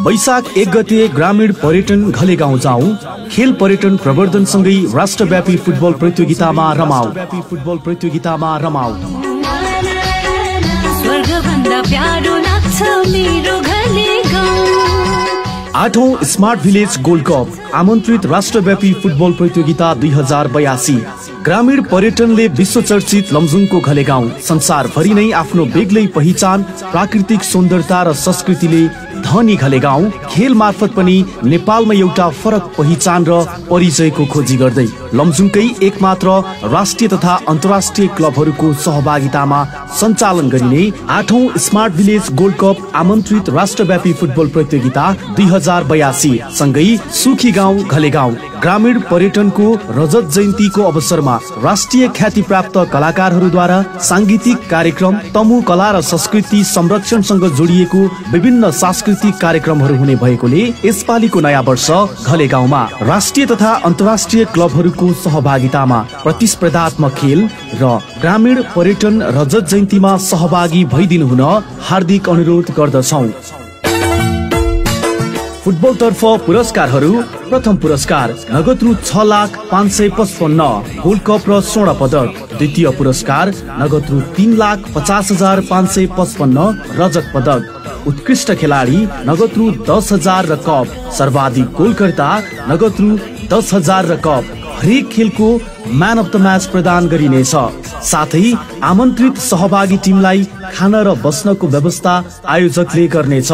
वैशाख 1 गते ग्रामीण पर्यटन घलेगाउँ जाऊ। खेल पर्यटन प्रवर्धन सँगै राष्ट्रव्यापी फुटबल प्रतियोगितामा रमाऊ। आठौं स्मार्ट भिलेज गोल्ड कप आमन्त्रित राष्ट्रव्यापी फुटबल प्रतियोगिता 2082। ग्रामीण पर्यटनले विश्व चर्चित लमजुङको घलेगाउँ संसारभरि नै आफ्नो बेग्लै पहिचान, प्राकृतिक सौन्दर्यता र संस्कृतिले धनी घलेगाउँ खेल मार्फत पनि नेपालमा एउटा फरक पहिचान र परिचयको खोजी गर्दै लमजुङकै एकमात्र राष्ट्रिय तथा अन्तर्राष्ट्रिय क्लबहरूको सहभागितामा सञ्चालन गरिने 8औं स्मार्ट भिलेज गोल्ड कप आमन्त्रित राष्ट्रव्यापी फुटबल प्रतियोगिता 2082 सँगै सुखी गाउँ घलेगाउँ ग्रामीण पर्यटनको रजत जयन्तीको अवसरमा राष्ट्रिय ख्याति प्राप्त कलाकारहरूद्वारा सांगीतिक कार्यक्रम, तमु कला र संस्कृति संरक्षणसँग जोडिएको विभिन्न सांस्कृतिक कार्यक्रमहरू हुने भएकोले यसपालिको नयाँ वर्ष घलेगाउँमा राष्ट्रिय तथा अन्तर्राष्ट्रिय क्लबहरूको सहभागितामा प्रतिस्पर्धात्मक खेल र ग्रामीण पर्यटन रजत जयन्तीमा सहभागी भइदिनु हुन हार्दिक अनुरोध गर्दछौं। फुटबल तर्फ पुरस्कारहरू। प्रथम पुरस्कार नगद रु 6,555 गोल्ड कप र स्वर्ण पदक। द्वितीय पुरस्कार नगद रु 3,50,555 रजत पदक। उत्कृष्ट खेलाडी नगद रु 10,000 र कप। सर्वाधिक गोलकर्ता नगद रु 10,000 र कप। हरेक खेलको म्यान अफ द म्याच प्रदान गरिनेछ। साथै आमन्त्रित सहभागी टिमलाई खाना र बस्नको व्यवस्था आयोजकले गर्नेछ।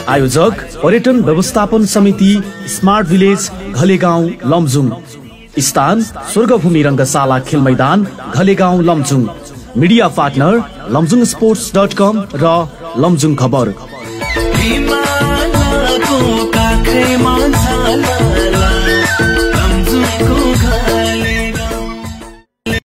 आयोजक पर्यटन व्यवस्थापन समिति स्मार्ट भिलेज घलेगाउँ लमजुङ। स्थान स्वर्गभूमि रङ्गशाला खेल मैदान घलेगाउँ लमजुङ। मिडिया पार्टनर लमजुङस्पोर्ट्स.com र लमजुङ खबर।